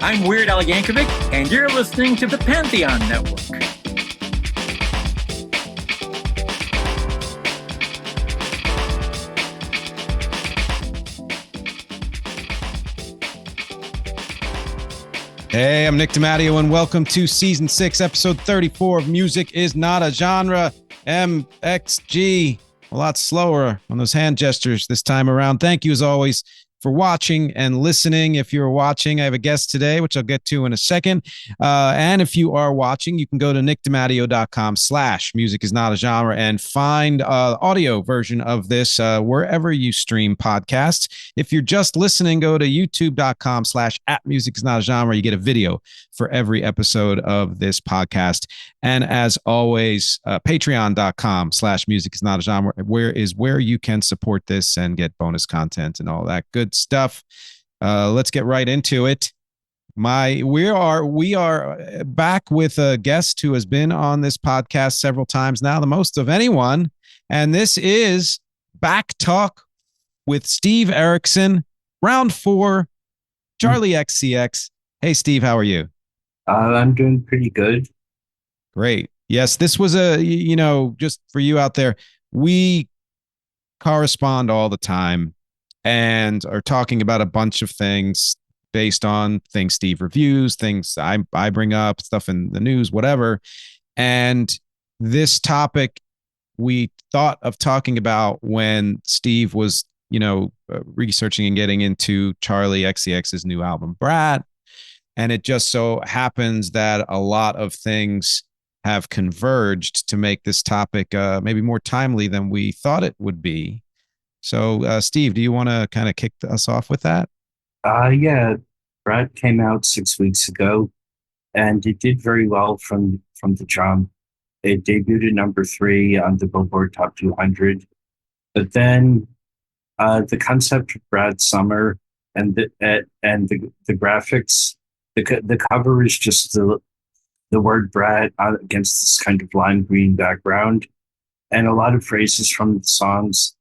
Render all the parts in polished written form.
I'm Weird Al Yankovic, and you're listening to the Pantheon Network. Hey, I'm Nick DiMatteo, and welcome to Season 6, Episode 34 of Music is Not a Genre, MxG. A lot slower on those hand gestures this time around. Thank you, as always, for watching and listening. If you're watching, I have a guest today, which I'll get to in a second. And if you are watching, you can go to nickdimatteo.com/music is not a genre and find audio version of this wherever you stream podcasts. If you're just listening, go to youtube.com/@music is not a genre. You get a video for every episode of this podcast. And as always, patreon.com/music is not a genre, where you can support this and get bonus content and all that good stuff. Let's get right into it. We are back with a guest who has been on this podcast several times now, the most of anyone. And this is BackTalk with Steve Erickson, round 4, Charli XCX. Hey, Steve, how are you? I'm doing pretty good. Great. Yes, this was just for you out there, we correspond all the time and are talking about a bunch of things based on things Steve reviews, things I bring up, stuff in the news, whatever. And this topic we thought of talking about when Steve was, researching and getting into Charli XCX's new album, Brat. And it just so happens that a lot of things have converged to make this topic maybe more timely than we thought it would be. So, Steve, do you want to kind of kick us off with that? Yeah, Brat came out 6 weeks ago, and it did very well from the jump. It debuted at number 3 on the Billboard Top 200, but then the concept of Brat Summer and the graphics, the cover is just the word Brat against this kind of lime green background, and a lot of phrases from the songs,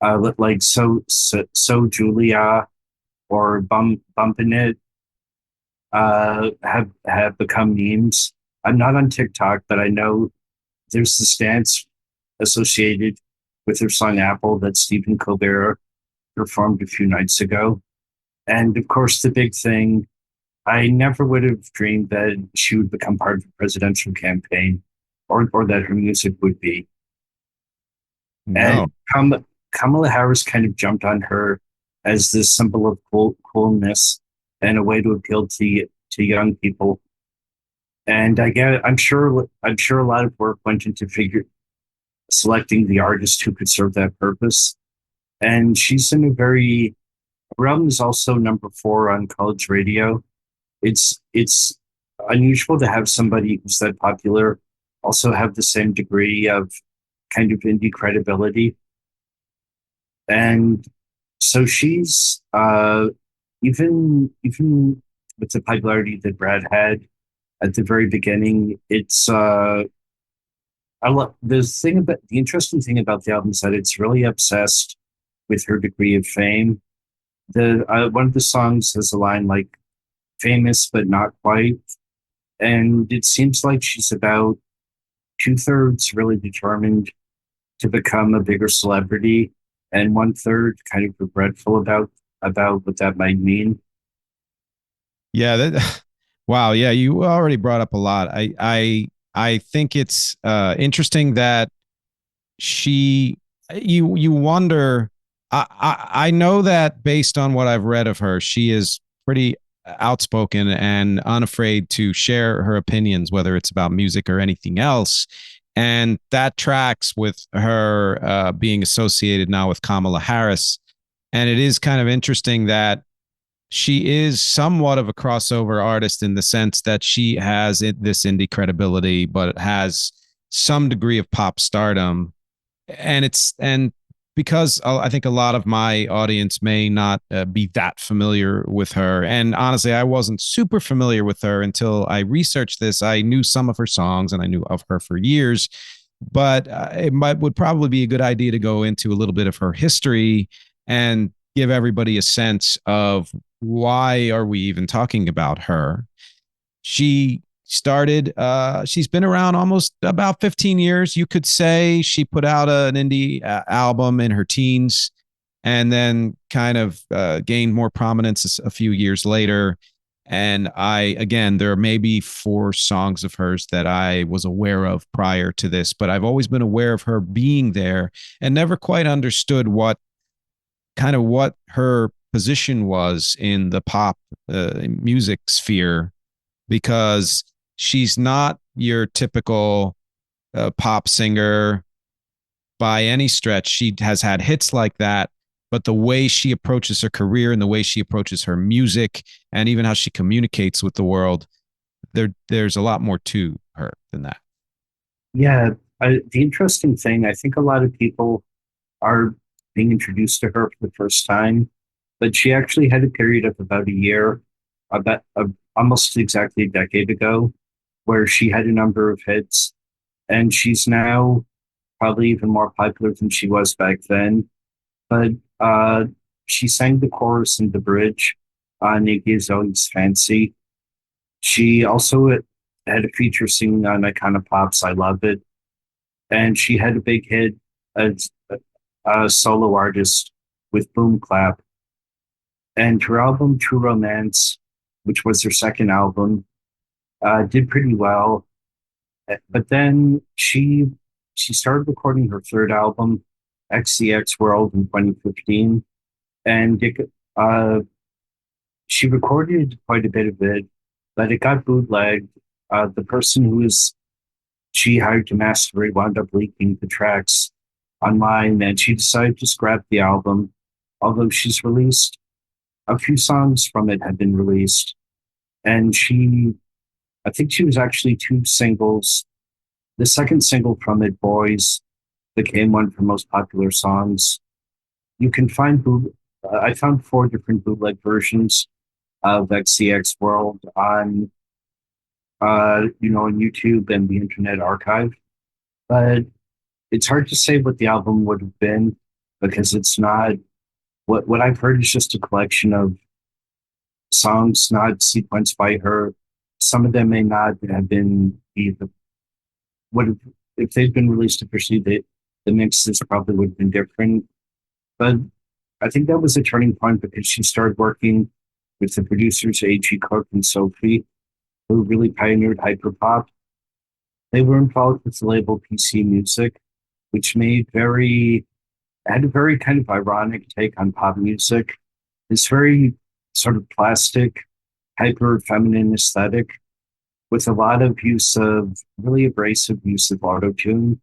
like so Julia or bumping it, have become memes. I'm not on TikTok, but I know there's the dance associated with her song Apple that Stephen Colbert performed a few nights ago. And of course, the big thing, I never would have dreamed that she would become part of a presidential campaign or that her music would be. No. And Kamala Harris kind of jumped on her as this symbol of coolness and a way to appeal to young people. And I'm sure a lot of work went into selecting the artist who could serve that purpose. And she's in her album is also number 4 on college radio. It's unusual to have somebody who's that popular also have the same degree of kind of indie credibility. And so she's even with the popularity that Brad had at the very beginning, it's the interesting thing about the album is that it's really obsessed with her degree of fame. One of the songs has a line like famous but not quite, and it seems like she's about 2/3 really determined to become a bigger celebrity and 1/3 kind of regretful about what that might mean. Yeah, wow, yeah, you already brought up a lot. I think it's interesting that you wonder. I know that based on what I've read of her, she is pretty outspoken and unafraid to share her opinions, whether it's about music or anything else. And that tracks with her being associated now with Kamala Harris. And it is kind of interesting that she is somewhat of a crossover artist in the sense that she has this indie credibility, but has some degree of pop stardom. And because I think a lot of my audience may not be that familiar with her. And honestly, I wasn't super familiar with her until I researched this. I knew some of her songs and I knew of her for years, but would probably be a good idea to go into a little bit of her history and give everybody a sense of why are we even talking about her. She started, she's been around almost about 15 years. You could say she put out an indie album in her teens and then kind of gained more prominence a few years later. And again, there are maybe 4 songs of hers that I was aware of prior to this, but I've always been aware of her being there and never quite understood what her position was in the pop music sphere, because she's not your typical pop singer by any stretch. She has had hits like that, but the way she approaches her career and the way she approaches her music and even how she communicates with the world, there's a lot more to her than that. Yeah, the interesting thing, I think a lot of people are being introduced to her for the first time, but she actually had a period of about a year, about almost exactly a decade ago, where she had a number of hits, and she's now probably even more popular than she was back then. But she sang the chorus and the bridge on Iggy Azalea's Fancy. She also had a feature singing on Icona Pop's I Love It. And she had a big hit as a solo artist with Boom Clap. And her album True Romance, which was her second album, did pretty well. But then she started recording her third album, XCX World, in 2015. And she recorded quite a bit of it, but it got bootlegged. The person she hired to master it wound up leaking the tracks online, and she decided to scrap the album. Although she's released a few songs from it have been released, and I think she was actually 2 singles. The second single from it, Boys, became one of her most popular songs. You can find I found 4 different bootleg versions of XCX World on on YouTube and the Internet Archive. But it's hard to say what the album would have been, because it's not what I've heard is just a collection of songs not sequenced by her. Some of them may not have been if they'd been released officially, the mixes probably would have been different. But I think that was a turning point, because she started working with the producers A.G. Cook and Sophie, who really pioneered hyperpop. They were involved with the label PC Music, which had a very kind of ironic take on pop music. This very sort of plastic, hyper feminine aesthetic with a lot of really abrasive use of autotune.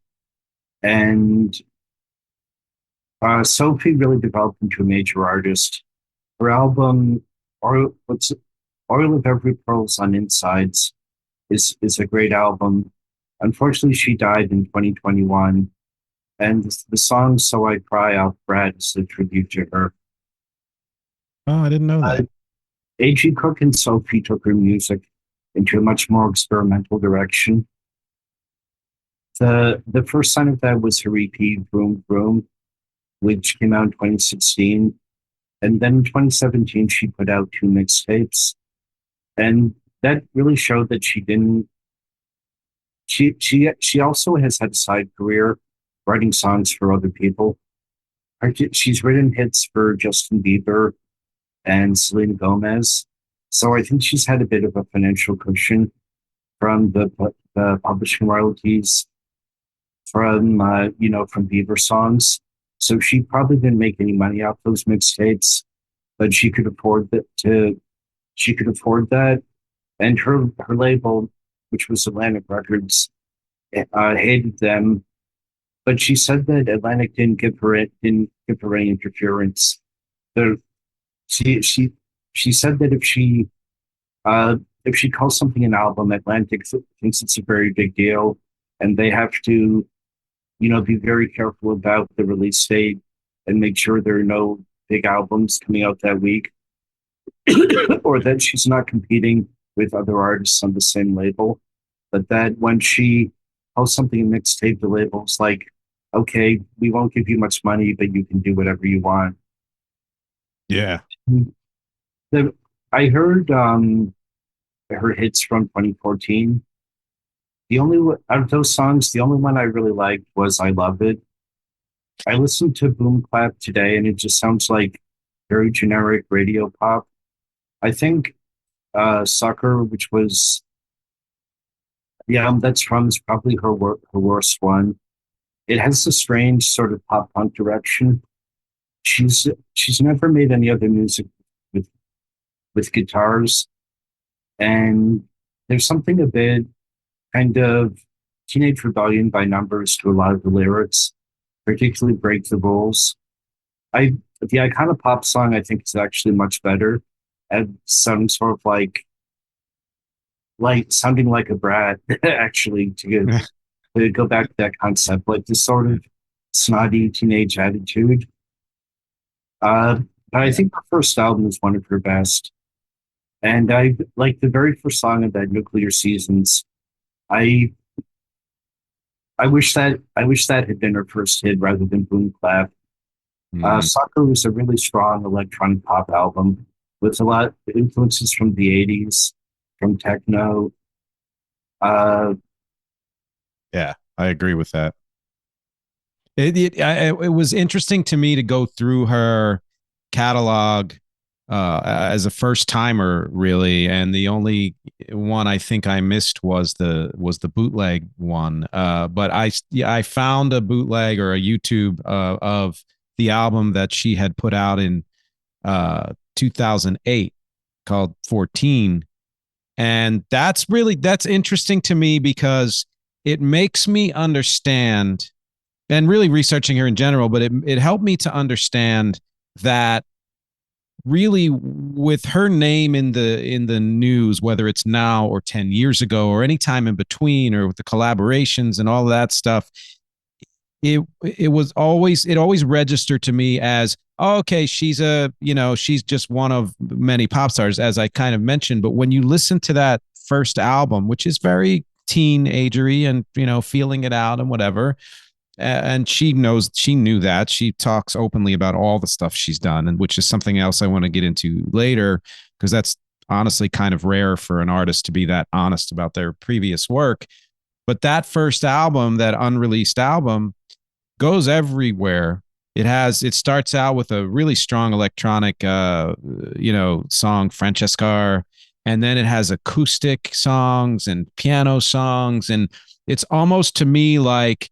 And Sophie really developed into a major artist. Her album, Oil of Every Pearls on Insides, is a great album. Unfortunately, she died in 2021. And the song So I Cry off Brat is a tribute to her. Oh, I didn't know that. A.G. Cook and Sophie took her music into a much more experimental direction. The first sign of that was her EP, Vroom Vroom, which came out in 2016. And then in 2017, she put out 2 mixtapes. And that really showed that she also has had a side career writing songs for other people. She's written hits for Justin Bieber and Selena Gomez. So I think she's had a bit of a financial cushion from the publishing royalties from Bieber songs. So she probably didn't make any money off those mixtapes, but she could afford that. And her label, which was Atlantic Records, hated them. But she said that Atlantic didn't give her any interference. She said that if she calls something an album, Atlantic thinks it's a very big deal, and they have to, be very careful about the release date and make sure there are no big albums coming out that week, or that she's not competing with other artists on the same label. But that when she calls something a mixtape, the label's like, okay, we won't give you much money, but you can do whatever you want. Yeah. The, I heard her hits from 2014. Out of those songs, the only one I really liked was "I Love It." I listened to Boom Clap today, and it just sounds like very generic radio pop. I think "Sucker," which was the album that's from, is probably her worst one. It has a strange sort of pop punk direction. She's never made any other music with guitars, and there's something a bit kind of teenage rebellion by numbers to a lot of the lyrics, particularly "Break the Rules." I The iconic pop song I think is actually much better at sounding sort of like sounding like a brat actually to go back to that concept, like this sort of snotty teenage attitude. Uh, but I think her first album is one of her best. And I like the very first song of that, Nuclear Seasons. I I wish that had been her first hit rather than Boom Clap. Soccer was a really strong electronic pop album with a lot of influences from the 80s, from techno. Uh, Yeah, I agree with that. It was interesting to me to go through her catalog as a first timer, really, and the only one I think I missed was the bootleg one. But I found a bootleg or a YouTube of the album that she had put out in 2008 called 14, and that's interesting to me because it makes me understand, and really researching her in general, but it helped me to understand that really with her name in the news, whether it's now or 10 years ago or any time in between, or with the collaborations and all of that stuff, it always registered to me as, oh, okay, she's just one of many pop stars, as I kind of mentioned. But when you listen to that first album, which is very teenagery and feeling it out and whatever, and she knew that. She talks openly about all the stuff she's done, and which is something else I want to get into later, because that's honestly kind of rare for an artist to be that honest about their previous work. But that first album, that unreleased album, goes everywhere. It starts out with a really strong electronic song, Francescar, and then it has acoustic songs and piano songs, and it's almost to me like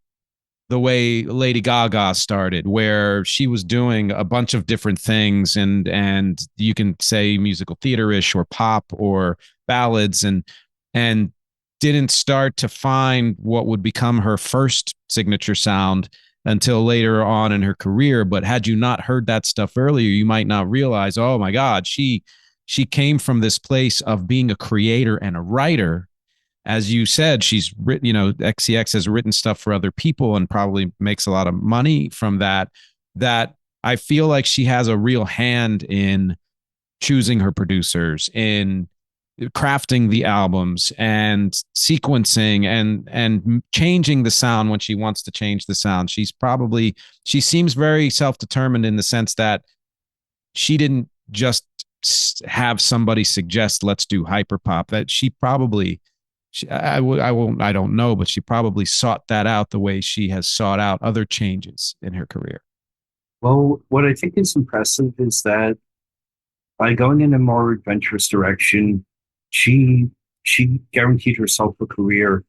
the way Lady Gaga started, where she was doing a bunch of different things, and you can say musical theater-ish or pop or ballads, and didn't start to find what would become her first signature sound until later on in her career. But had you not heard that stuff earlier, you might not realize, oh my God, she came from this place of being a creator and a writer. As you said, she's written, XCX has written stuff for other people and probably makes a lot of money from that. That I feel like she has a real hand in choosing her producers, in crafting the albums and sequencing and changing the sound when she wants to change the sound. She seems very self-determined in the sense that she didn't just have somebody suggest let's do hyperpop. That she probably I don't know, but she probably sought that out the way she has sought out other changes in her career. well, what I think is impressive is that by going in a more adventurous direction, she she guaranteed herself a career,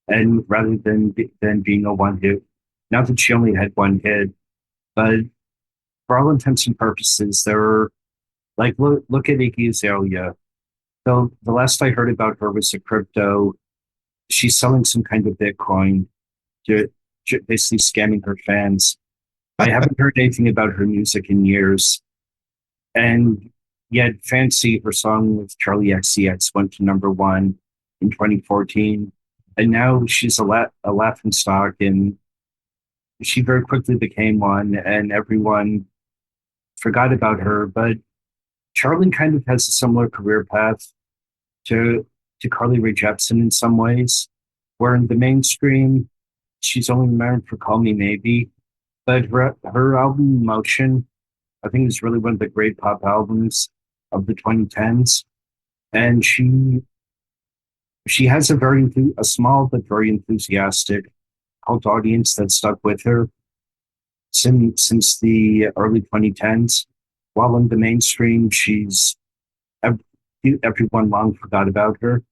and rather than being a one hit, not that she only had one hit, but for all intents and purposes, there are like look at Iggy Azalea. So the last I heard about her was a crypto. She's selling some kind of Bitcoin to basically scamming her fans. I haven't heard anything about her music in years. And yet, Fancy, her song with Charli XCX, went to number one in 2014. And now she's a laughing stock, and she very quickly became one, and everyone forgot about her. But Charli kind of has a similar career path to Carly Rae Jepsen in some ways, where in the mainstream, she's only known for Call Me Maybe, but her album Motion I think it's really one of the great pop albums of the 2010s. And she has a small but very enthusiastic cult audience that stuck with her since the early 2010s. While in the mainstream, everyone long forgot about her.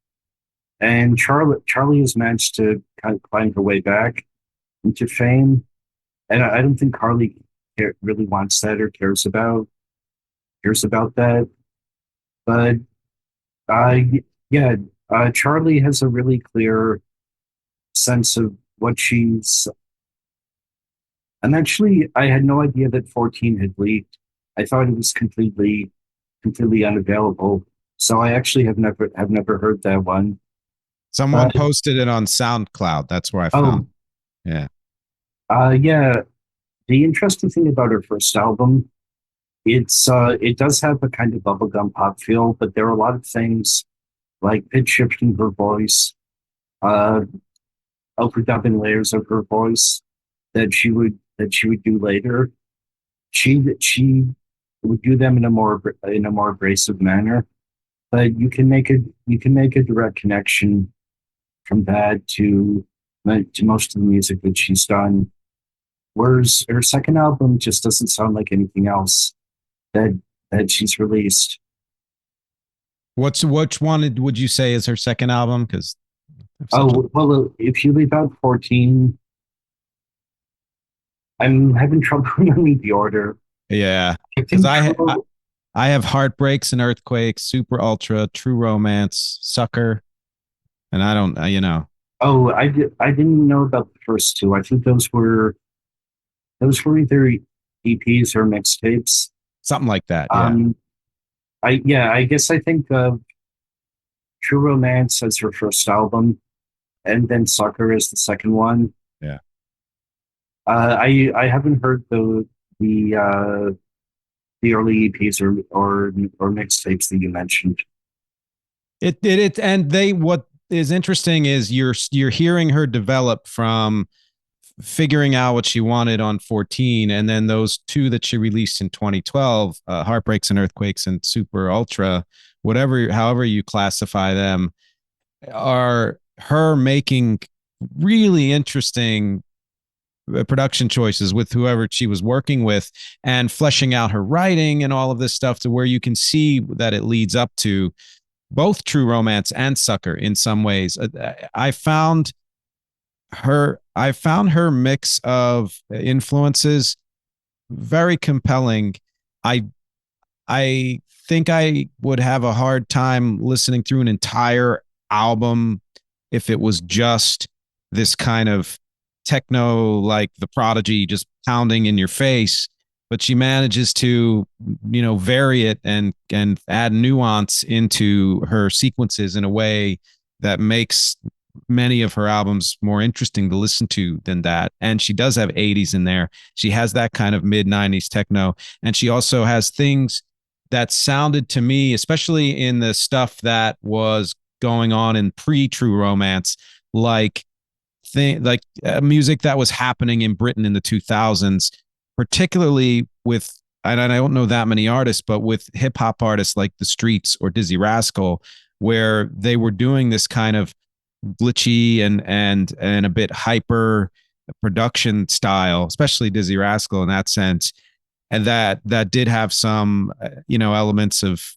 And Charli has managed to kind of climb her way back into fame. And I don't think Carly really wants that or cares about that. But yeah, Charli has a really clear sense of what she's. And actually, I had no idea that 14 had leaked. I thought it was completely unavailable. So I actually have never heard that one. Someone posted it on SoundCloud. That's where I found. Oh, Yeah. yeah. The interesting thing about her first album, it does have a kind of bubblegum pop feel, but there are a lot of things like pitch shifting her voice, uh, overdubbing layers of her voice that she would do later. She would do them in a more abrasive manner, but you can make a direct connection from that to most of the music that she's done. Whereas her second album just doesn't sound like anything else that she's released. Which one would you say is her second album? Because Well, if you leave out 14, I'm having trouble remembering the order. yeah, I because think I have Heartbreaks and Earthquakes, Super Ultra, True Romance, Sucker, and I don't, Oh, I didn't know about the first two. I think those were either EPs or mixtapes. something like that. Yeah. I guess I think of True Romance as her first album, and then Sucker as the second one. Yeah. I haven't heard the early EPs or mixtapes that you mentioned. And what is interesting is you're hearing her develop from figuring out what she wanted on 14, and then those two that she released in 2012, Heartbreaks and Earthquakes and Super Ultra, however you classify them, are her making really interesting production choices with whoever she was working with and fleshing out her writing and all of this stuff to where you can see that it leads up to both True Romance and Sucker in some ways. I found her mix of influences very compelling. I I think I would have a hard time listening through an entire album if it was just this kind of techno, like The Prodigy, just pounding in your face. But she manages to, vary it and add nuance into her sequences in a way that makes many of her albums more interesting to listen to than that. And she does have 80s in there. She has that kind of mid 90s techno. And she also has things that sounded to me, especially in the stuff that was going on in pre-True Romance, like music that was happening in Britain in the 2000s, particularly with, and I don't know that many artists, but with hip hop artists like The Streets or Dizzy Rascal, where they were doing this kind of glitchy and a bit hyper production style, especially Dizzy Rascal in that sense. And that did have some, elements of,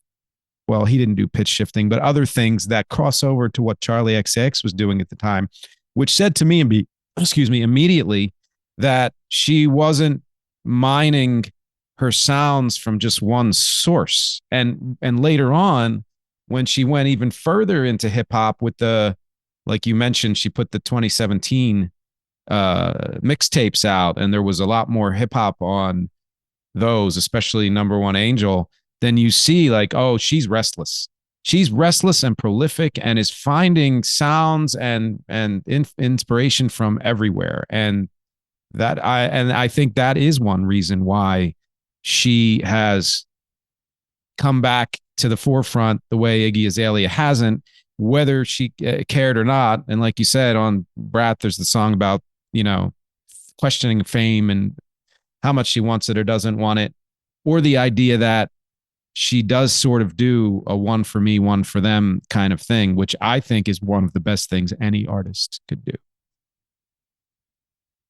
well, he didn't do pitch shifting, but other things that cross over to what Charli XCX was doing at the time, which said to me immediately that she wasn't mining her sounds from just one source. And later on, when she went even further into hip hop with like you mentioned, she put the 2017 mixtapes out, and there was a lot more hip hop on those, especially Number One Angel. Then you see like, oh, she's restless. She's restless and prolific and is finding sounds and inspiration from everywhere. And I think that is one reason why she has come back to the forefront the way Iggy Azalea hasn't, whether she cared or not. And like you said, on Brat, there's the song about, questioning fame and how much she wants it or doesn't want it. or the idea that she does sort of do a one for me, one for them kind of thing, which I think is one of the best things any artist could do.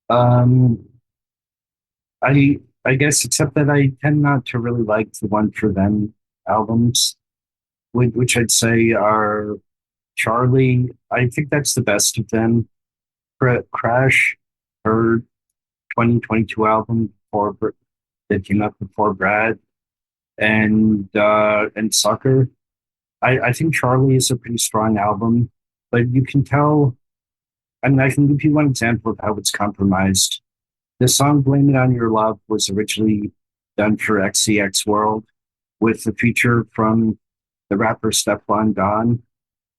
Um, I guess, except that I tend not to really like the one for them albums, which I'd say are Charli. I think that's the best of them. Crash, her 2022 album that came out before Brad, and Sucker. I think Charli is a pretty strong album, but you can tell. I mean, I can give you one example of how it's compromised. The song "Blame It on Your Love" was originally done for XCX World with the feature from the rapper Stefan Don.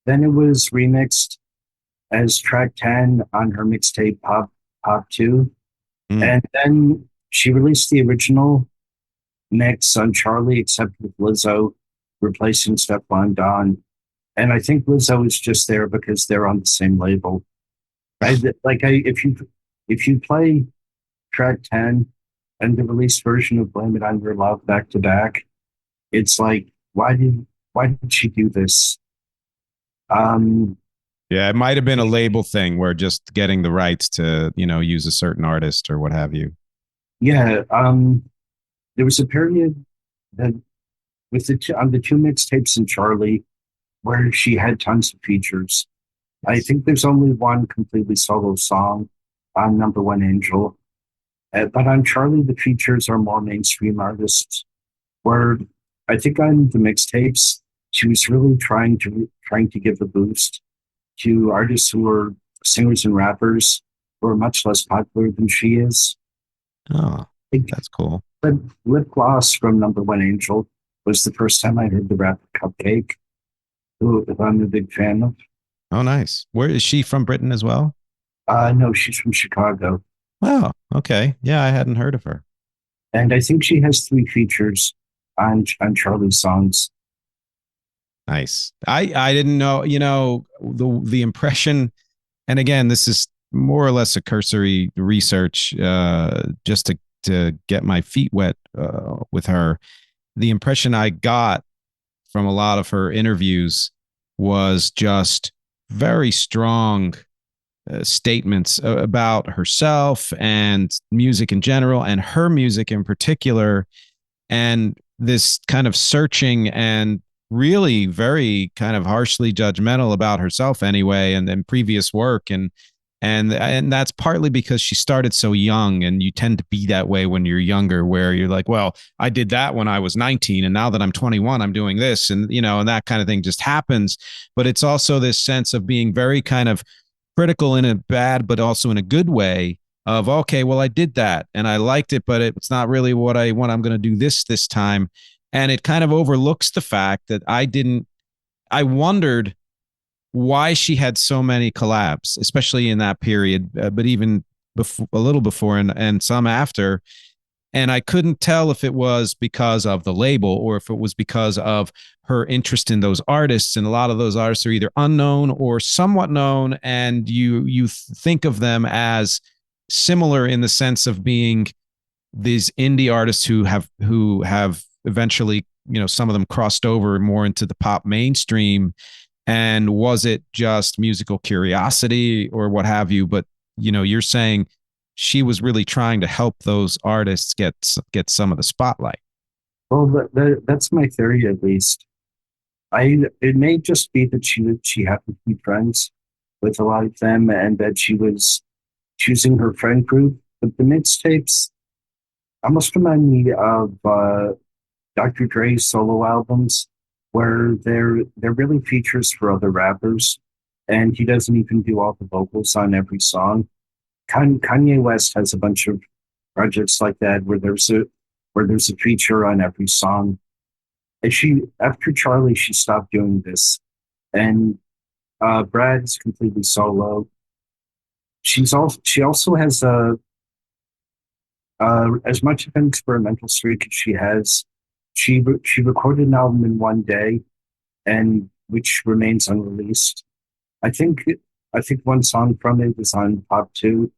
Then it was remixed as track 10 on her mixtape Pop 2. And then she released the original mix on Charli, except with Lizzo replacing Stefan Don. And I think Lizzo is just there because they're on the same label. If you play track 10 and the released version of Blame It on Your Love back to back, it's like, why did she do this? Yeah, it might have been a label thing where just getting the rights to, use a certain artist or what have you. Yeah, there was a period that with on the two mixtapes in Charli where she had tons of features. I think there's only one completely solo song on Number One Angel. But on Charli, the features are more mainstream artists. Where I think on the mixtapes, she was really trying to give a boost to artists who are singers and rappers who are much less popular than she is. Oh, that's cool. But Lip Gloss from Number One Angel was the first time I heard the rapper Cupcake, who I'm a big fan of. Oh, nice. Where is she from? Britain as well? No, she's from Chicago. Oh, okay. Yeah, I hadn't heard of her. And I think she has 3 features on Charli's songs. Nice. I didn't know, the impression, and again, this is more or less a cursory research, just to get my feet wet with her. The impression I got from a lot of her interviews was just very strong statements about herself and music in general and her music in particular, and this kind of searching and really very kind of harshly judgmental about herself anyway, and then previous work, and that's partly because she started so young, and you tend to be that way when you're younger, where you're like, well, I did that when I was 19, and now that I'm 21, I'm doing this, and and that kind of thing just happens. But it's also this sense of being very kind of critical in a bad but also in a good way of, okay, well, I did that and I liked it, but it's not really what I want. I'm going to do this time. And it kind of overlooks the fact that I wondered why she had so many collabs, especially in that period, but even before, a little before and some after. And I couldn't tell if it was because of the label or if it was because of her interest in those artists. And a lot of those artists are either unknown or somewhat known, and you think of them as similar in the sense of being these indie artists who have eventually, some of them crossed over more into the pop mainstream. And was it just musical curiosity or what have you? But you're saying she was really trying to help those artists get some of the spotlight. Well, that's my theory, at least. It may just be that she happened to be friends with a lot of them, and that she was choosing her friend group. But the mixtapes almost remind me of Dr. Dre's solo albums, where they're really features for other rappers, and he doesn't even do all the vocals on every song. Kanye West has a bunch of projects like that where there's a feature on every song. And after Charli, she stopped doing this, and Brad's completely solo. She also has as much of an experimental streak as she has. She recorded an album in one day, and which remains unreleased. I think one song from it is on Pop 2.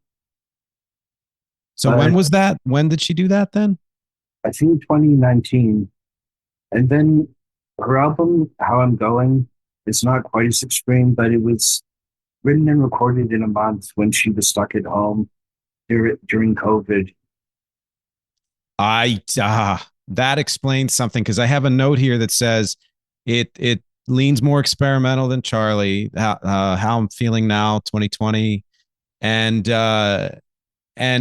So when was that? When did she do that then? I think 2019. And then her album, How I'm Going, is not quite as extreme, but it was written and recorded in a month when she was stuck at home during COVID. That explains something because I have a note here that says it leans more experimental than Charlie. How I'm feeling now, 2020, and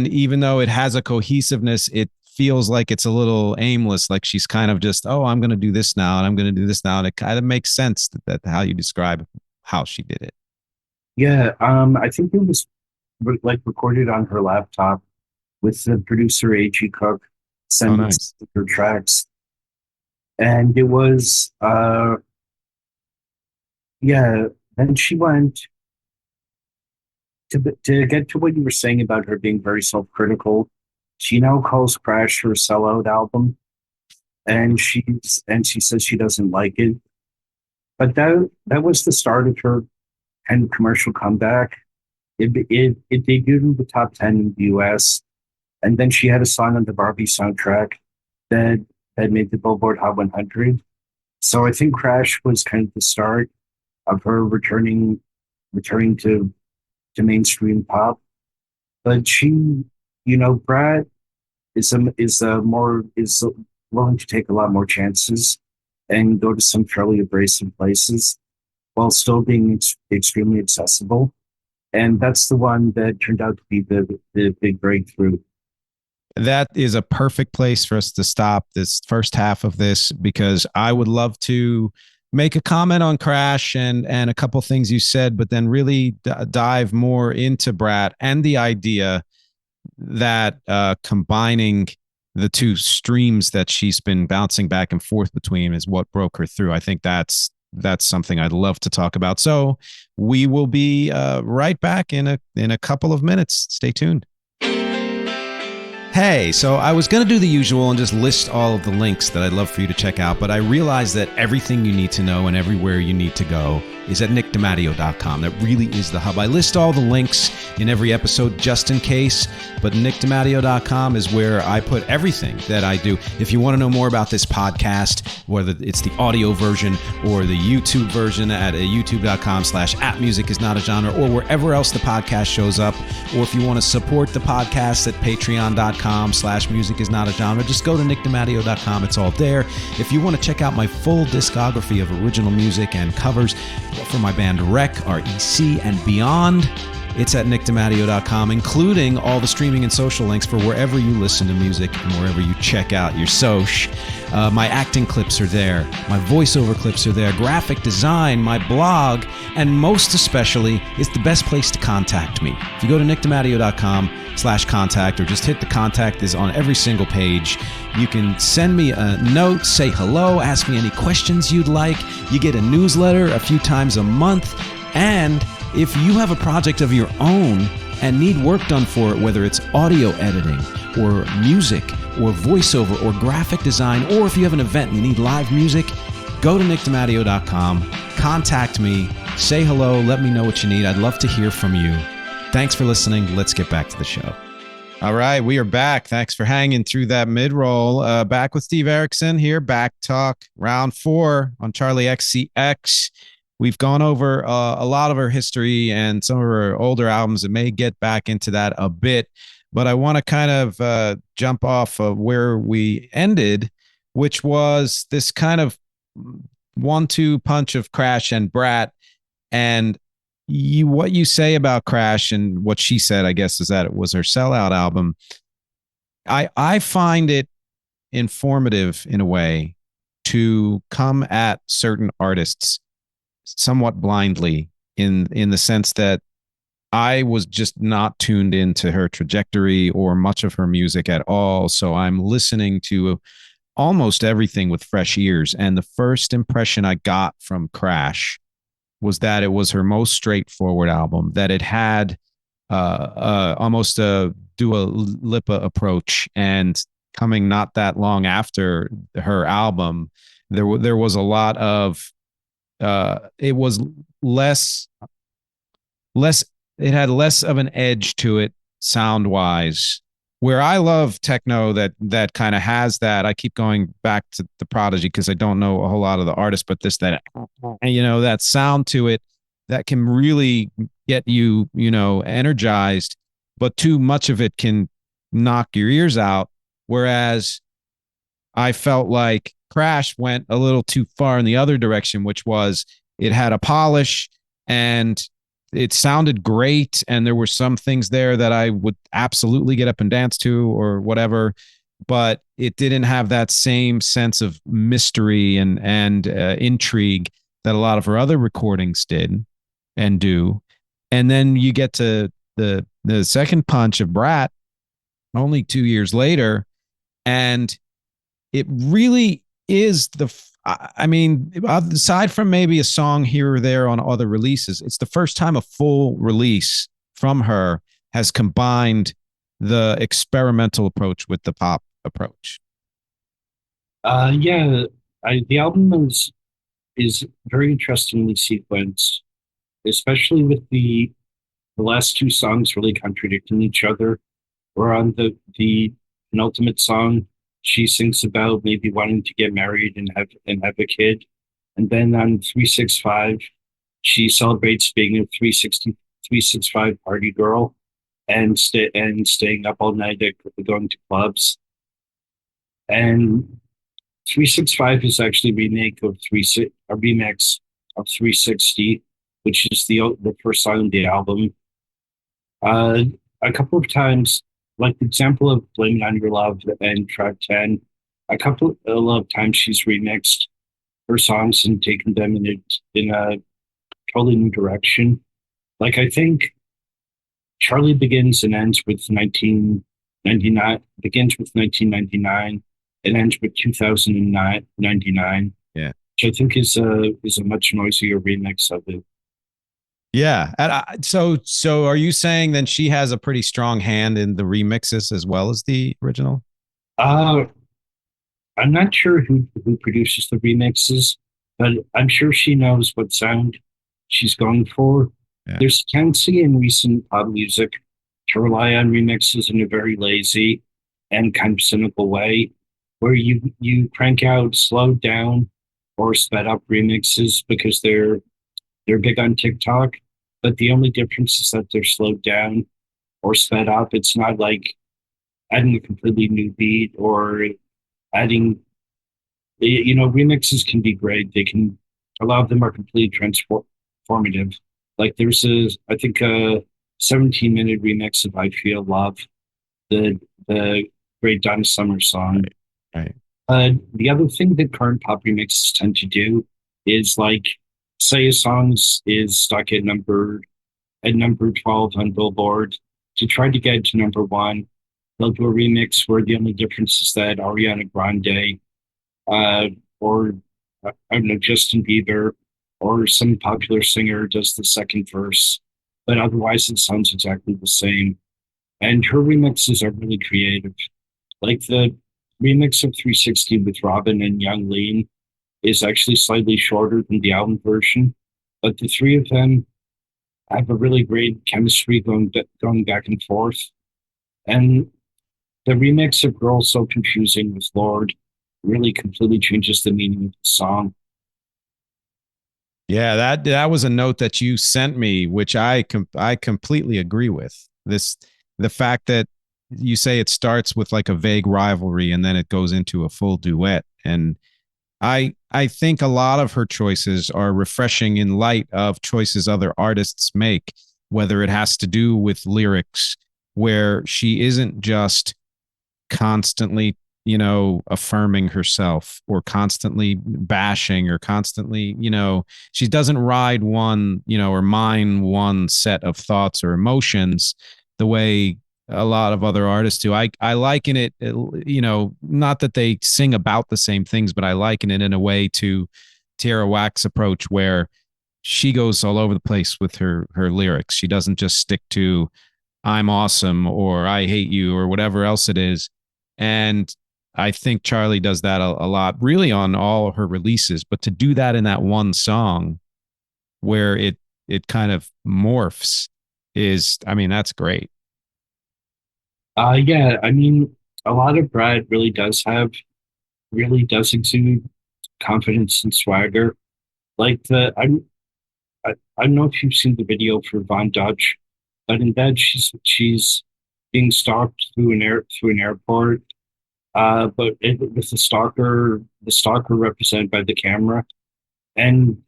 even though it has a cohesiveness, it feels like it's a little aimless. Like she's kind of just, oh, I'm going to do this now, and I'm going to do this now, and it kind of makes sense that how you describe how she did it. Yeah, I think it was like recorded on her laptop with the producer A.G. Cook Oh, sending nice. her tracks. And it was yeah, then she went to get to what you were saying about her being very self-critical. She now calls Crash her sellout album, and she says she doesn't like it. But that was the start of her kind of commercial comeback. It debuted in the top 10 in the US, and then she had a song on the Barbie soundtrack that made the Billboard Hot 100. So I think Crash was kind of the start of her returning to mainstream pop. But she, Brat is willing to take a lot more chances and go to some fairly abrasive places while still being extremely accessible. And that's the one that turned out to be the big breakthrough. That is a perfect place for us to stop this first half of this because I would love to make a comment on Crash and a couple things you said, but then really dive more into Brat and the idea that combining the two streams that she's been bouncing back and forth between is what broke her through. I think that's something I'd love to talk about. So we will be right back in a couple of minutes. Stay tuned. Hey, so I was going to do the usual and just list all of the links that I'd love for you to check out, but I realized that everything you need to know and everywhere you need to go is at nickdimatteo.com. That really is the hub. I list all the links in every episode just in case, but nickdimatteo.com is where I put everything that I do. If you want to know more about this podcast, whether it's the audio version or the YouTube version at youtube.com/@musicisnotagenre or wherever else the podcast shows up, or if you want to support the podcast at patreon.com/musicisnotagenre, just go to nickdimatteo.com. It's all there. If you want to check out my full discography of original music and covers for my band REC, REC, and beyond, it's at nickdimatteo.com, including all the streaming and social links for wherever you listen to music and wherever you check out your soch. My acting clips are there. My voiceover clips are there. Graphic design, my blog, and most especially, it's the best place to contact me. If you go to nickdimatteo.com/contact or just hit the contact is on every single page. You can send me a note, say hello, ask me any questions you'd like. You get a newsletter a few times a month. And if you have a project of your own and need work done for it, whether it's audio editing or music or voiceover or graphic design, or if you have an event and you need live music, go to nickdimatteo.com, contact me, say hello, let me know what you need. I'd love to hear from you. Thanks for listening. Let's get back to the show. All right, we are back. Thanks for hanging through that mid-roll. Back with Steve Erickson here, BackTalk, round 4 on Charli XCX. We've gone over a lot of her history and some of her older albums and may get back into that a bit. But I want to kind of jump off of where we ended, which was this kind of 1-2 punch of Crash and Brat. And what you say about Crash and what she said, I guess, is that it was her sellout album. I find it informative in a way to come at certain artists somewhat blindly in the sense that I was just not tuned into her trajectory or much of her music at all. So I'm listening to almost everything with fresh ears. And the first impression I got from Crash was that it was her most straightforward album, that it had almost a Dua Lipa approach. And coming not that long after her album, there was a lot of it was less it had less of an edge to it sound wise where I love techno that kind of has that. I keep going back to the Prodigy because I don't know a whole lot of the artists, but that that sound to it that can really get you energized, but too much of it can knock your ears out. Whereas I felt like Crash went a little too far in the other direction, which was it had a polish and it sounded great. And there were some things there that I would absolutely get up and dance to or whatever, but it didn't have that same sense of mystery and intrigue that a lot of her other recordings did and do. And then you get to the second punch of Brat only 2 years later, and it really is I mean, aside from maybe a song here or there on other releases, it's the first time a full release from her has combined the experimental approach with the pop approach. Yeah, the album is very interestingly sequenced, especially with the last two songs really contradicting each other. Or on the penultimate song, she sings about maybe wanting to get married and have a kid, and then on 365, she celebrates being a 365 party girl and staying up all night at going to clubs. And 365 is actually a remix of 360, which is the first song on the album. A couple of times, like the example of Blame It On Your Love and track 10, a couple of times she's remixed her songs and taken them in a totally new direction. Like I think Charli begins and ends with 1999, begins with 1999 and ends with 2099. Yeah. Which I think is a much noisier remix of it. Yeah. And so are you saying then she has a pretty strong hand in the remixes as well as the original? Uh, I'm not sure who produces the remixes, but I'm sure she knows what sound she's going for. Yeah. There's a tendency in recent pop music to rely on remixes in a very lazy and kind of cynical way, where you crank out slowed down or sped up remixes because they're big on TikTok, but the only difference is that they're slowed down or sped up. It's not like adding a completely new beat or adding, remixes can be great. A lot of them are completely transformative. Like I think a 17-minute remix of I Feel Love, the great Donna Summer song. Right. The other thing that current pop remixes tend to do is like, say a song is stuck at number 12 on Billboard. To try to get to number one, they'll do a remix where the only difference is that Ariana Grande, or I don't know, Justin Bieber, or some popular singer does the second verse, but otherwise it sounds exactly the same. And her remixes are really creative. Like the remix of 360 with Robin and Young Lean is actually slightly shorter than the album version, but the three of them have a really great chemistry going back and forth. And the remix of Girl So Confusing with Lord really completely changes the meaning of the song. Yeah, that was a note that you sent me, which I completely agree with. The fact that you say it starts with like a vague rivalry and then it goes into a full duet, and I think a lot of her choices are refreshing in light of choices other artists make, whether it has to do with lyrics, where she isn't just constantly affirming herself or constantly bashing or constantly she doesn't ride one or mine one set of thoughts or emotions the way a lot of other artists do. I liken it, not that they sing about the same things, but I liken it in a way to Tierra Whack's approach, where she goes all over the place with her lyrics. She doesn't just stick to I'm awesome or I hate you or whatever else it is. And I think Charli does that a lot, really, on all her releases. But to do that in that one song where it kind of morphs is, I mean, that's great. Yeah, I mean, a lot of Brad really does exude confidence and swagger. Like I don't know if you've seen the video for Von Dutch, but in that she's being stalked through an airport. With the stalker represented by the camera, and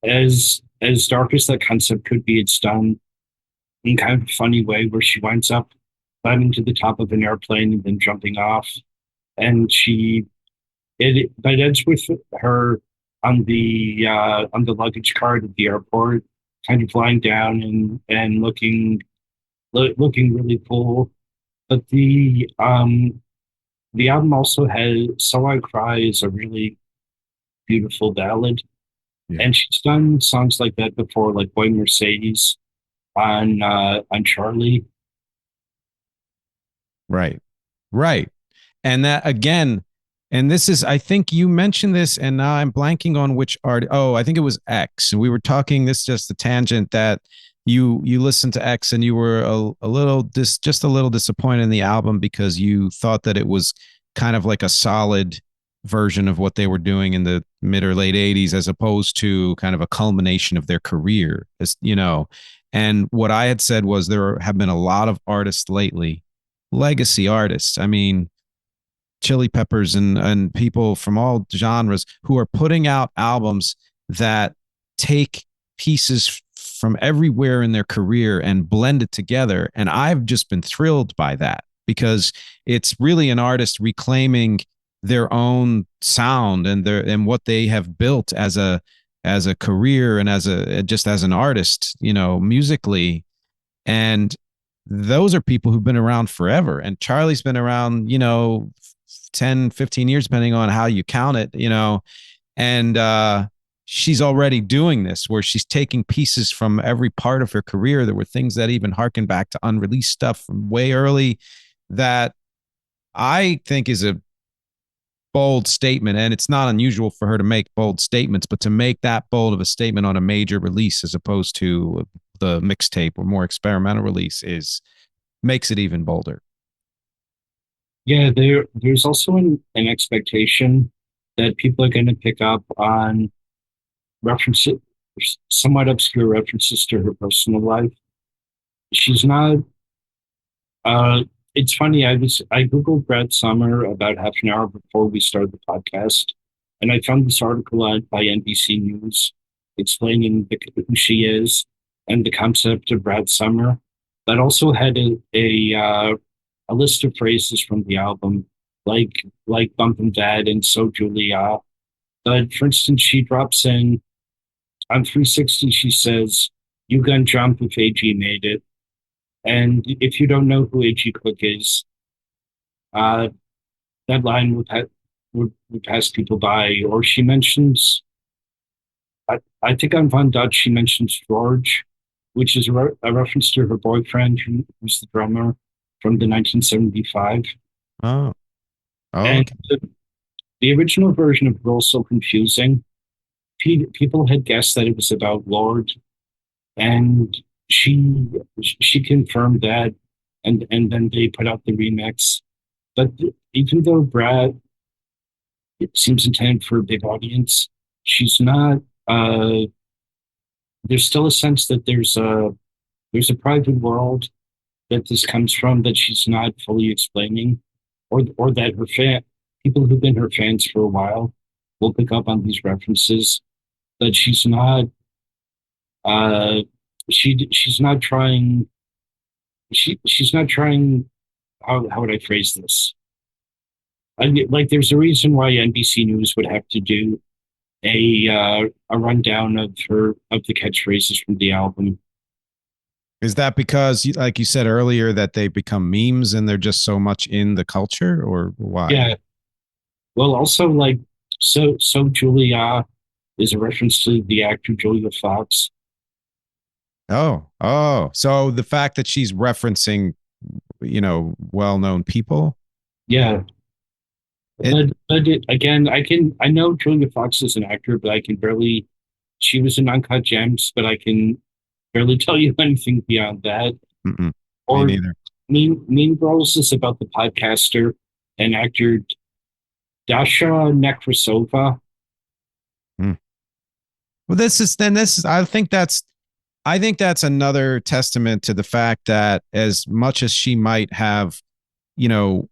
as dark as that concept could be, it's done in kind of a funny way where she winds up climbing to the top of an airplane and then jumping off, and but it ends with her on the luggage cart at the airport, kind of lying down and looking really cool. But the album also has "So I Cry" is a really beautiful ballad, Yeah. and she's done songs like that before, like "Boy Mercedes" on Charlie. Right. Right. And that again, and this is, I think you mentioned this, and now I'm blanking on which art. Oh, I think it was X. And we were talking, this just a tangent that you listened to X and you were a little just a little disappointed in the album because you thought that it was kind of like a solid version of what they were doing in the mid or late 80s as opposed to kind of a culmination of their career, as you know. And what I had said was there have been a lot of artists lately, legacy artists. I mean, Chili Peppers and people from all genres who are putting out albums that take pieces from everywhere in their career and blend it together. And I've just been thrilled by that because it's really an artist reclaiming their own sound and what they have built as a career and as a just as an artist, you know, musically. And those are people who've been around forever. And Charlie's been around, you know, 10, 15 years, depending on how you count it, you know, and she's already doing this where she's taking pieces from every part of her career. There were things that even harken back to unreleased stuff from way early that I think is a bold statement. And it's not unusual for her to make bold statements, but to make that bold of a statement on a major release as opposed to the mixtape or more experimental release is makes it even bolder. Yeah, there's also an expectation that people are going to pick up on references, somewhat obscure references to her personal life. She's not. It's funny. I googled Brad Summer about half an hour before we started the podcast, and I found this article by NBC News explaining who she is and the concept of Brad Summer. That also had a list of phrases from the album, like "Bumpin' Dad" and "So Julia." But for instance, she drops in on 360. She says, "You gon' jump if AG made it." And if you don't know who A.G. Cook is, uh, that line would pass people by. Or she mentions, I think on Von Dutch, she mentions George, which is a reference to her boyfriend, who's the drummer from the 1975. Oh, oh, And okay. the original version of Girl So Confusing, people had guessed that it was about Lord, and she she confirmed that, and then they put out the remix. But even though Brat it seems intended for a big audience, she's not. Uh, there's still a sense that there's a private world that this comes from that she's not fully explaining, or that her people who've been her fans for a while will pick up on these references. But she's not. Uh, she's not trying. She's not trying. How would I phrase this? Like there's a reason why NBC News would have to do a rundown of the catchphrases from the album. Is that because, like you said earlier, that they become memes and they're just so much in the culture, or why? Yeah. Well, also like so Julia is a reference to the actor Julia Fox. Oh, oh, so the fact that she's referencing, you know, well-known people, Yeah. it Again, I know Julia Fox is an actor, but I can barely. She was in Uncut Gems, but I can barely tell you anything beyond that. mm-mm, me Or neither. Mean Girls is about the podcaster and actor Dasha Nekrasova. Hmm. Well, I think that's another testament to the fact that as much as she might have, you know,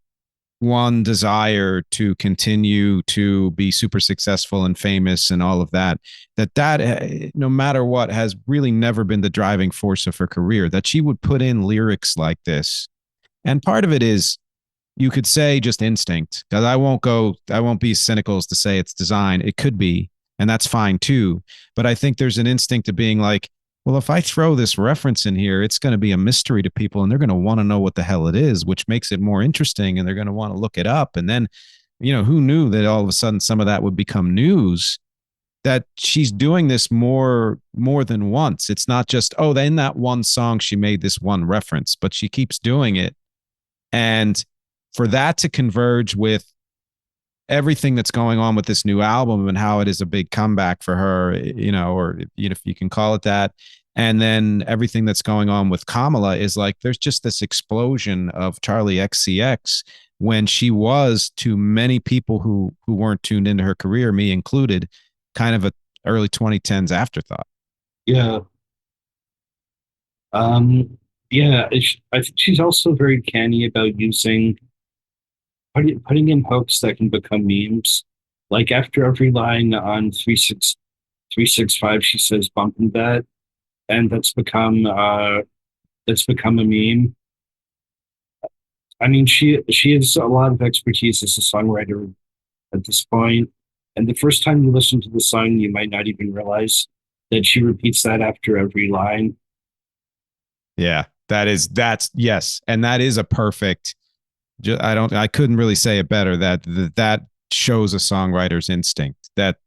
one desire to continue to be super successful and famous and all of that, no matter what has really never been the driving force of her career, that she would put in lyrics like this. And part of it is, you could say, just instinct, because I won't be cynical as to say it's design. It could be, and that's fine too. But I think there's an instinct of being like, well, if I throw this reference in here, it's going to be a mystery to people and they're going to want to know what the hell it is, which makes it more interesting and they're going to want to look it up. And then, who knew that all of a sudden some of that would become news? That she's doing this more than once. It's not just, oh, in that one song she made this one reference, but she keeps doing it. And for that to converge with everything that's going on with this new album and how it is a big comeback for her, or if you can call it that. And then everything that's going on with Kamala is like, there's just this explosion of Charli XCX when she was, to many people who weren't tuned into her career, me included, kind of a early 2010s afterthought. Yeah. Yeah, I think she's also very canny about putting in hooks that can become memes. Like after every line on 365, she says bumping that, and that's become a meme. I mean, she has a lot of expertise as a songwriter at this point, and the first time you listen to the song, you might not even realize that she repeats that after every line. Yeah, that's yes, and that is a perfect. I couldn't really say it better. That shows a songwriter's instinct, that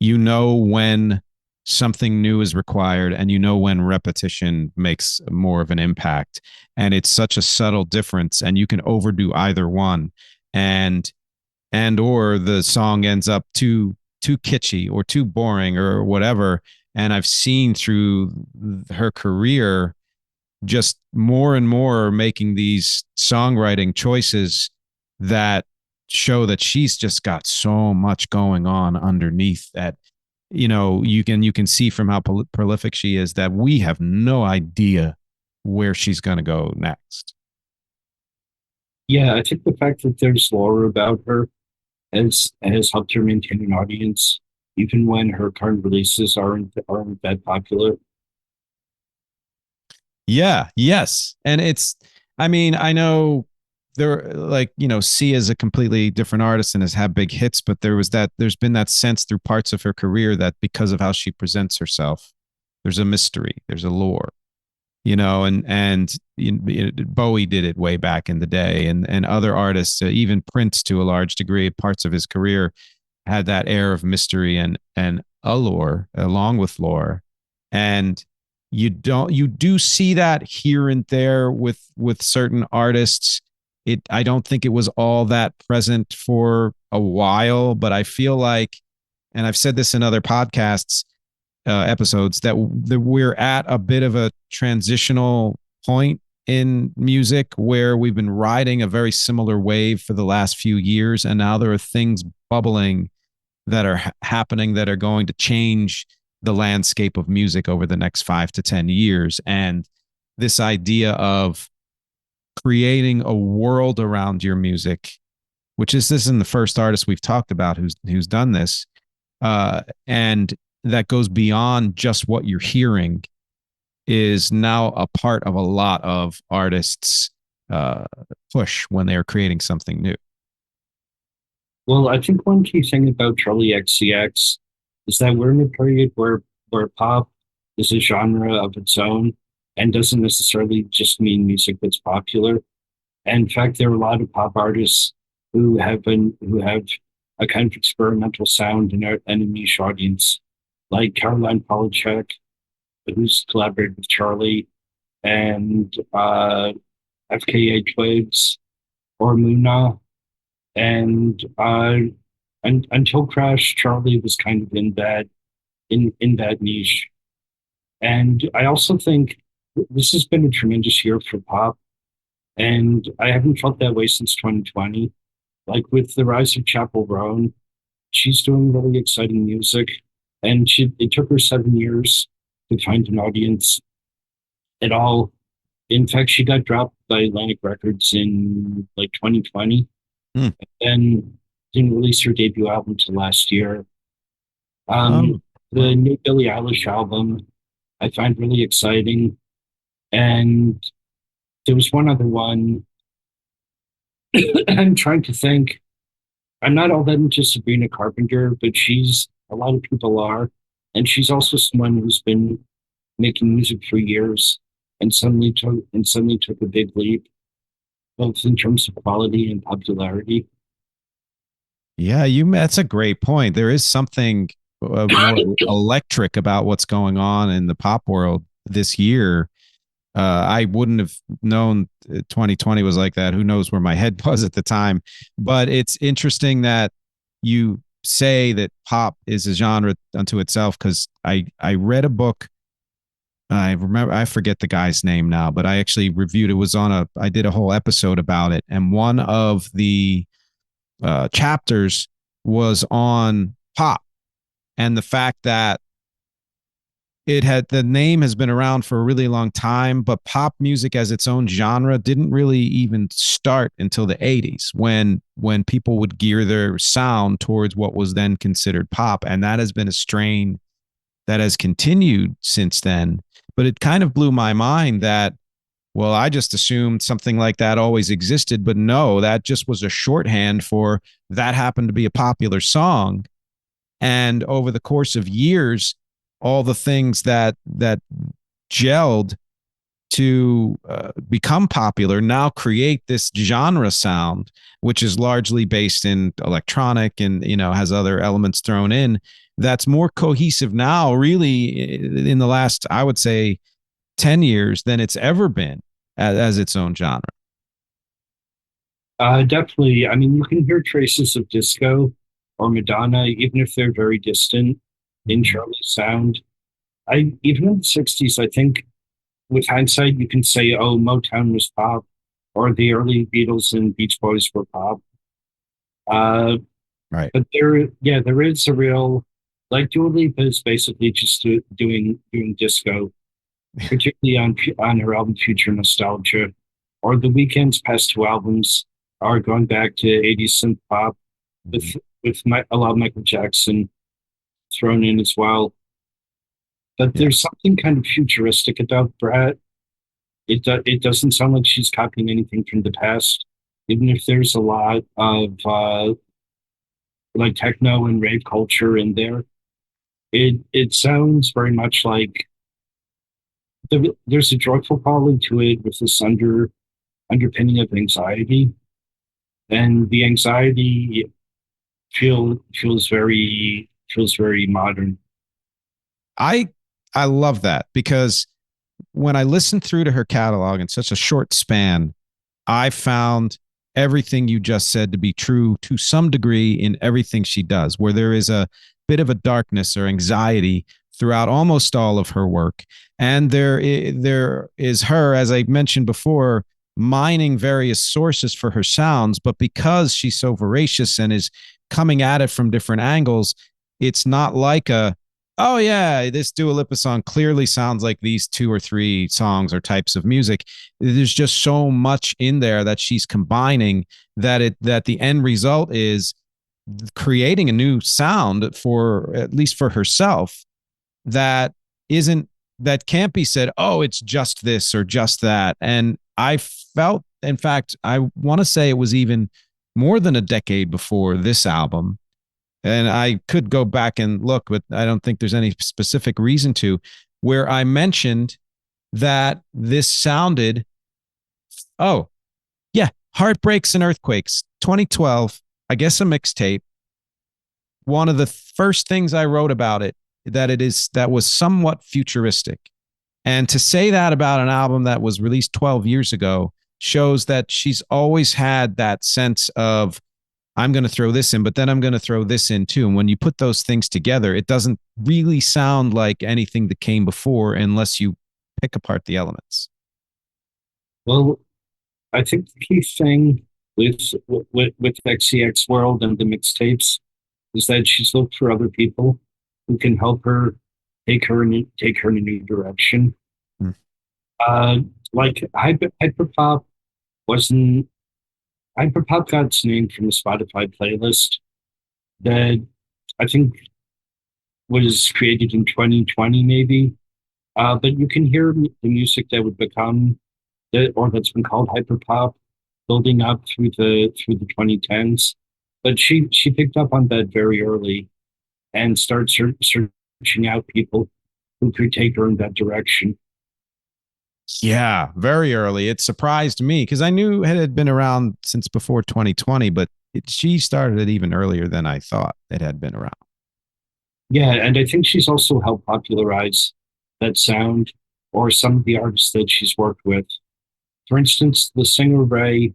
when something new is required and when repetition makes more of an impact, and it's such a subtle difference, and you can overdo either one, and or the song ends up too kitschy or too boring or whatever. And I've seen through her career just more and more making these songwriting choices that show that she's just got so much going on underneath, that you can see from how prolific she is that we have no idea where she's going to go next. Yeah, I think the fact that there's lore about her has helped her maintain an audience, even when her current releases aren't that popular. Yeah, yes. And I mean, I know there, like, Sia is a completely different artist and has had big hits, but there's been that sense through parts of her career that because of how she presents herself, there's a mystery, there's a lore, and Bowie did it way back in the day, and other artists, even Prince to a large degree, parts of his career had that air of mystery and allure along with lore. And you do see that here and there with certain artists. I don't think it was all that present for a while, but I feel like, and I've said this in other podcasts episodes, that we're at a bit of a transitional point in music where we've been riding a very similar wave for the last few years, and now there are things bubbling that are happening that are going to change the landscape of music over the next 5 to 10 years. And this idea of creating a world around your music, which this isn't the first artist we've talked about who's done this, and that goes beyond just what you're hearing, is now a part of a lot of artists' push when they are creating something new. Well, I think one key thing about Charli XCX is that we're in a period where pop is a genre of its own and doesn't necessarily just mean music that's popular. And in fact, there are a lot of pop artists who have a kind of experimental sound and a niche audience, like Caroline Polachek, who's collaborated with Charli, and FKA Twigs, or Muna, and until Crash, Charli was kind of in that niche. And I also think this has been a tremendous year for pop. And I haven't felt that way since 2020. Like with the rise of Chapel Roan, she's doing really exciting music. And it took her 7 years to find an audience at all. In fact, she got dropped by Atlantic Records in like 2020 Hmm. and didn't release her debut album till last year. Oh, The wow. new Billie Eilish album I find really exciting. And there was one other one. I'm trying to think. I'm not all that into Sabrina Carpenter, but a lot of people are. And she's also someone who's been making music for years and suddenly took a big leap, both in terms of quality and popularity. Yeah, that's a great point. There is something more electric about what's going on in the pop world this year. I wouldn't have known 2020 was like that. Who knows where my head was at the time? But it's interesting that you say that pop is a genre unto itself because I read a book. I forget the guy's name now, but I actually reviewed it. Was on I did a whole episode about it, and one of the chapters was on pop and the fact that the name has been around for a really long time, but pop music as its own genre didn't really even start until the 80s when people would gear their sound towards what was then considered pop. And that has been a strain that has continued since then. But it kind of blew my mind that, well, I just assumed something like that always existed, but no, that just was a shorthand for that happened to be a popular song. And over the course of years, all the things that gelled to become popular now create this genre sound, which is largely based in electronic and has other elements thrown in. That's more cohesive now, really, in the last, I would say, 10 years than it's ever been as its own genre. Definitely. I mean, you can hear traces of disco or Madonna, even if they're very distant in Mm-hmm. Charlie's sound. Even in the 60s, I think with hindsight, you can say, oh, Motown was pop, or the early Beatles and Beach Boys were pop. Uh, Right. but there is a real, like Dua Lipa is basically just doing disco, particularly on her album Future Nostalgia, or The Weeknd's past two albums are going back to 80s synth pop Mm-hmm. with a lot of Michael Jackson thrown in as well. But Yeah. there's something kind of futuristic about Brat. It doesn't sound like she's copying anything from the past, even if there's a lot of like techno and rave culture in there. It sounds very much like there's a joyful quality to it with this underpinning of anxiety, and the anxiety feels very modern. I I love that because when I listened through to her catalog in such a short span, I found everything you just said to be true to some degree in everything she does, where there is a bit of a darkness or anxiety throughout almost all of her work. And there is her, as I mentioned before, mining various sources for her sounds, but because she's so voracious and is coming at it from different angles, it's not like oh yeah, this Dua Lipa song clearly sounds like these two or three songs or types of music. There's just so much in there that she's combining that the end result is creating a new sound for at least for herself that isn't that can't be said, oh, it's just this or just that. And I felt, in fact, I want to say it was even more than a decade before this album, and I could go back and look, but I don't think there's any specific reason to, where I mentioned that this sounded, oh, yeah, Heartbreaks and Earthquakes, 2012, I guess a mixtape. One of the first things I wrote about it, that was somewhat futuristic. And to say that about an album that was released 12 years ago shows that she's always had that sense of, I'm going to throw this in, but then I'm going to throw this in too. And when you put those things together, it doesn't really sound like anything that came before unless you pick apart the elements. Well, I think the key thing with XCX World and the mixtapes is that she's looked for other people who can help her take her in a new direction. Hmm. Like hyperpop wasn't hyperpop got its name from a Spotify playlist that I think was created in 2020 maybe. But you can hear the music that would become or that's been called hyperpop building up through the 2010s. But she picked up on that very early and started searching out people who could take her in that direction. Yeah, very early. It surprised me because I knew it had been around since before 2020, but she started it even earlier than I thought it had been around. Yeah, and I think she's also helped popularize that sound or some of the artists that she's worked with. For instance, the singer Ray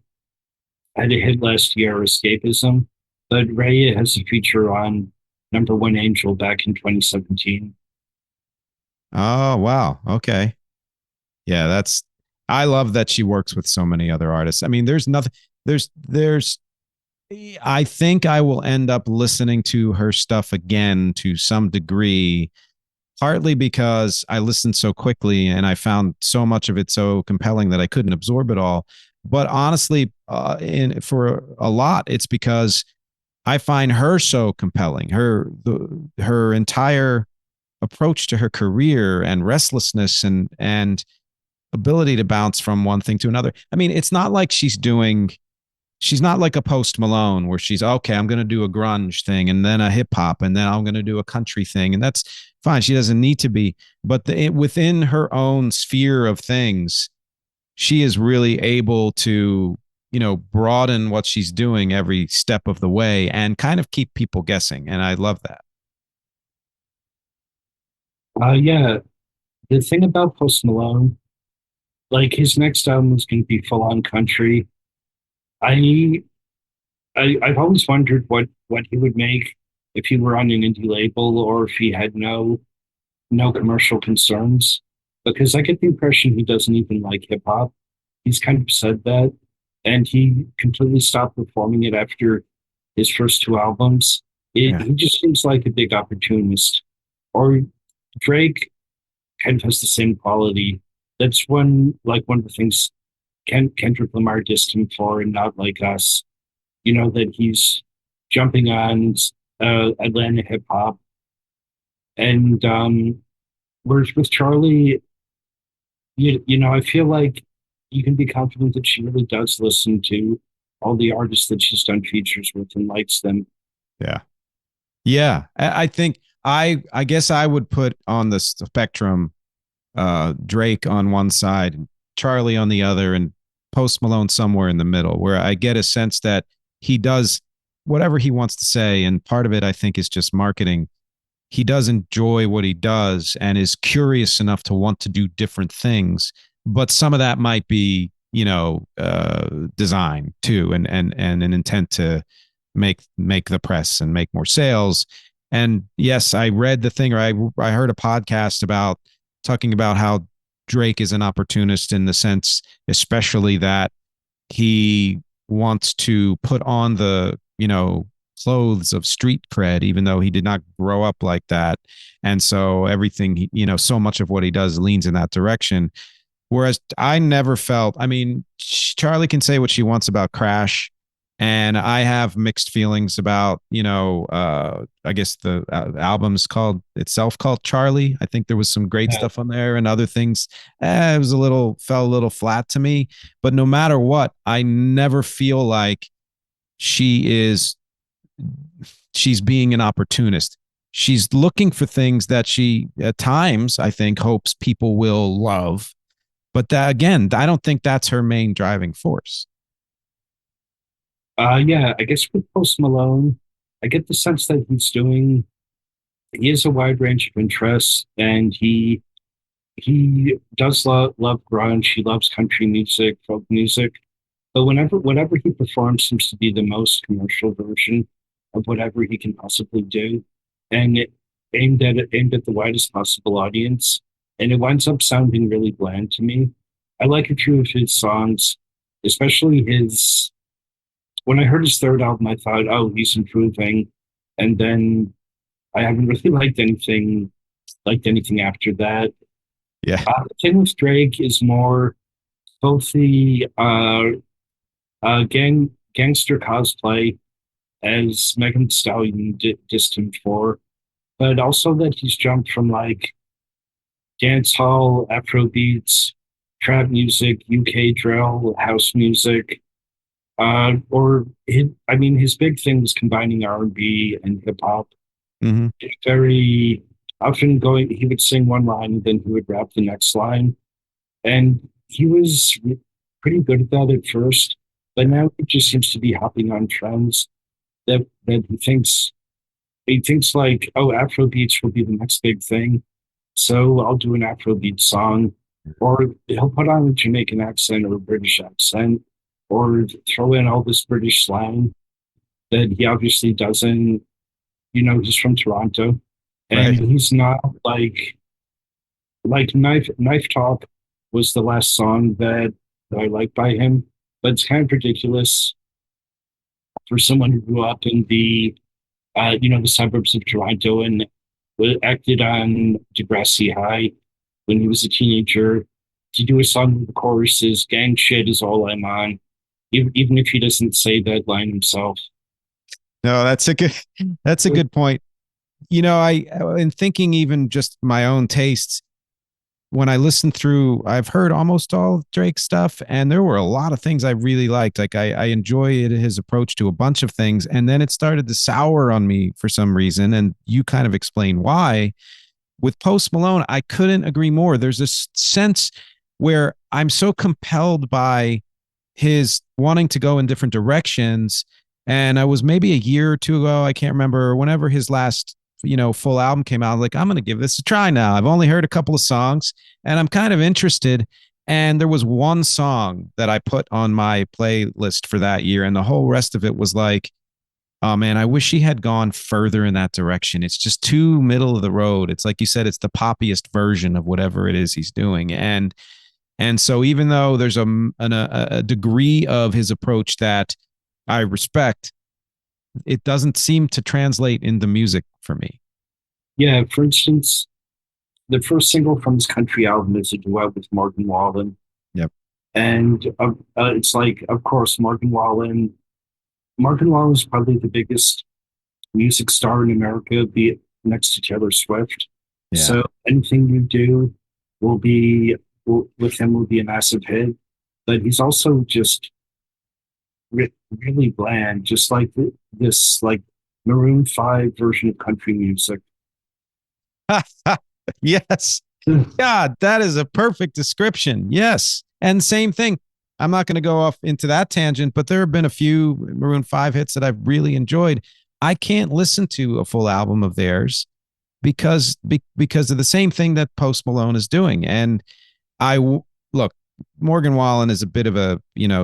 had a hit last year, Escapism, but Ray has a feature on Number One Angel back in 2017. Oh, wow. Okay. Yeah, I love that she works with so many other artists. I mean, there's nothing there's I think I will end up listening to her stuff again to some degree, partly because I listened so quickly and I found so much of it so compelling that I couldn't absorb it all. But honestly, for a lot, it's because I find her so compelling. Her entire approach to her career and restlessness and ability to bounce from one thing to another. I mean, it's not like she's not like a Post Malone where she's okay, I'm going to do a grunge thing and then a hip hop and then I'm going to do a country thing. And that's fine. She doesn't need to be, but within her own sphere of things, she is really able to, broaden what she's doing every step of the way and kind of keep people guessing. And I love that. Yeah, the thing about Post Malone, like his next album is going to be full on country. I, I've always wondered what he would make if he were on an indie label or if he had no commercial concerns. Because I get the impression he doesn't even like hip hop. He's kind of said that, and he completely stopped performing it after his first two albums. Yeah. He just seems like a big opportunist. Or Drake kind of has the same quality. That's one of the things Kendrick Lamar dissed him for, and not like us. That he's jumping on Atlanta hip hop, and whereas with Charli, I feel like you can be confident that she really does listen to all the artists that she's done features with and likes them. Yeah. Yeah. I think I guess I would put on the spectrum Drake on one side and Charli on the other and Post Malone somewhere in the middle, where I get a sense that he does whatever he wants to say. And part of it, I think, is just marketing. He does enjoy what he does and is curious enough to want to do different things. But some of that might be, design too, and an intent to make the press and make more sales. And yes, I read the thing, or I heard a podcast about talking about how Drake is an opportunist in the sense, especially that he wants to put on the, clothes of street cred, even though he did not grow up like that. And so everything, so much of what he does leans in that direction. Whereas I never felt, I mean, Charli can say what she wants about Crash. And I have mixed feelings about, I guess the album's called Charli. I think there was some great stuff on there and other things. It was fell a little flat to me. But no matter what, I never feel like she's being an opportunist. She's looking for things that she, at times, I think, hopes people will love. But that, again, I don't think that's her main driving force. Yeah, I guess with Post Malone, I get the sense that he has a wide range of interests, and he does love grunge. He loves country music, folk music, but whatever he performs seems to be the most commercial version of whatever he can possibly do, and aimed at the widest possible audience, and it winds up sounding really bland to me. I like a few of his songs, especially his. When I heard his third album, I thought, oh, he's improving, and then I haven't really liked anything after that. Yeah. The thing with Drake is more both the gangster cosplay as Megan Thee Stallion dissed him for, but also that he's jumped from like dance hall, Afro beats, trap music, UK drill, house music, I mean, his big thing was combining R&B and hip hop. Hmm. Very often going, he would sing one line and then he would rap the next line, and he was pretty good at that at first, but now he just seems to be hopping on trends that he thinks like, oh, Afro beats will be the next big thing, so I'll do an Afrobeat song, or he'll put on a Jamaican accent or a British accent, or throw in all this British slang that he obviously doesn't. He's from Toronto, and Right. he's not like Knife Talk was the last song that I liked by him, but it's kind of ridiculous for someone who grew up in the suburbs of Toronto and acted on Degrassi High when he was a teenager to do a song with the choruses, "Gang shit is all I'm on," even if he doesn't say that line himself. No, that's a good point. I in thinking even just my own tastes, when I listened through, I've heard almost all of Drake's stuff, and there were a lot of things I really liked. Like I enjoyed his approach to a bunch of things, and then it started to sour on me for some reason, and you kind of explain why. With Post Malone, I couldn't agree more. There's this sense where I'm so compelled by his wanting to go in different directions. And I was maybe a year or two ago, I can't remember, whenever his last, full album came out, like, I'm going to give this a try now. I've only heard a couple of songs and I'm kind of interested. And there was one song that I put on my playlist for that year. And the whole rest of it was like, oh man, I wish he had gone further in that direction. It's just too middle of the road. It's like you said, it's the poppiest version of whatever it is he's doing. And so even though there's a degree of his approach that I respect, it doesn't seem to translate into music for me. Yeah, for instance, the first single from his country album is a duet with Morgan Wallen, Yep. and it's like, of course, Morgan Wallen. Morgan Wallen is probably the biggest music star in America, be it next to Taylor Swift. Yeah. So anything you do will be with him will be a massive hit. But he's also just really bland, just like this like Maroon 5 version of country music. Yes. God, that is a perfect description. Yes. And same thing. I'm not going to go off into that tangent, but there have been a few Maroon 5 hits that I've really enjoyed. I can't listen to a full album of theirs because of the same thing that Post Malone is doing. And look, Morgan Wallen is a bit of a,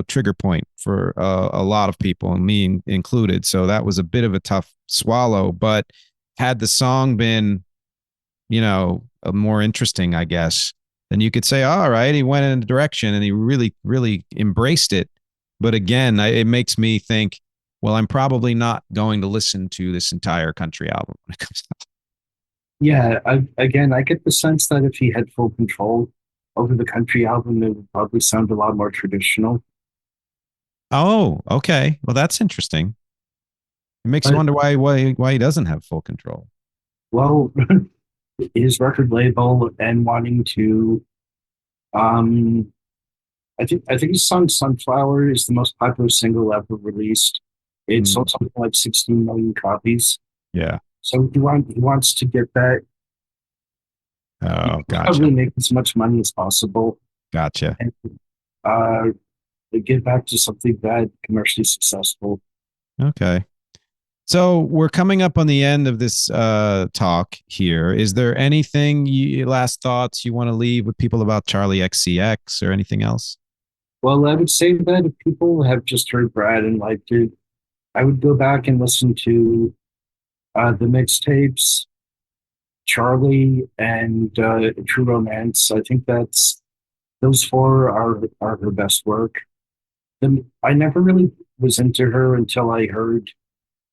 trigger point for a lot of people, and me included. So that was a bit of a tough swallow, but had the song been, more interesting, I guess, then you could say, all right, he went in a direction and he really, really embraced it. But again, it makes me think, well, I'm probably not going to listen to this entire country album when it comes out. Yeah, I get the sense that if he had full control over the country album, it would probably sound a lot more traditional. Oh, okay. Well, that's interesting. It makes you But wonder why he doesn't have full control. well, his record label and wanting to, um, I think his song "Sunflower" is the most popular single ever released. It Mm, sold something like 16 million copies. yeah. So he wants to get that. He Oh, wants probably gotcha. make as much money as possible Gotcha. and uh, get back to something that commercially successful. Okay. So we're coming up on the end of this talk here. Is there anything last thoughts you want to leave with people about Charli XCX or anything else? Well, I would say that if people have just heard Brad and liked it, I would go back and listen to the mixtapes, Charlie, and True Romance. I think those four are her best work. I never really was into her until I heard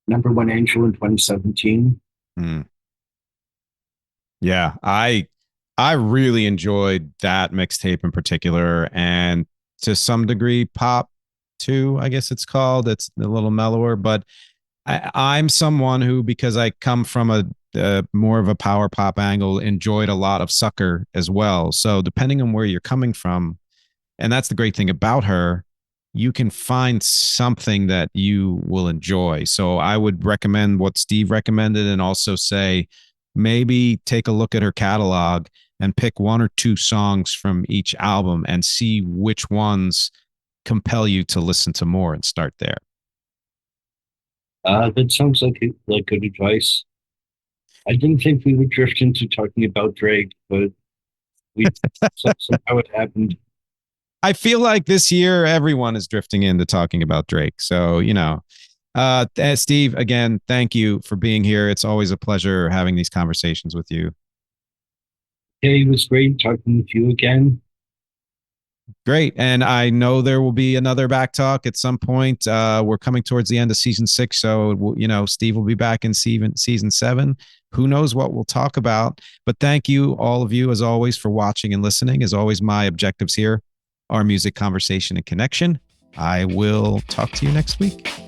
Number One Angel in 2017. Hmm. Yeah, I really enjoyed that mixtape in particular, and to some degree, Pop too. I guess it's called. It's a little mellower, but I'm someone who, because I come from a more of a power pop angle, enjoyed a lot of Sucker as well. So depending on where you're coming from, and that's the great thing about her, you can find something that you will enjoy. So I would recommend what Steve recommended, and also say maybe take a look at her catalog and pick one or two songs from each album and see which ones compel you to listen to more, and start there. That sounds like good advice. I didn't think we would drift into talking about Drake, but we somehow it happened. I feel like this year everyone is drifting into talking about Drake. So, Steve, again, thank you for being here. It's always a pleasure having these conversations with you. Hey, it was great talking with you again. Great. And I know there will be another back talk at some point. We're coming towards the end of season 6. So, Steve will be back in season 7. Who knows what we'll talk about? But thank you, all of you, as always, for watching and listening. As always, my objectives here are music, conversation, and connection. I will talk to you next week.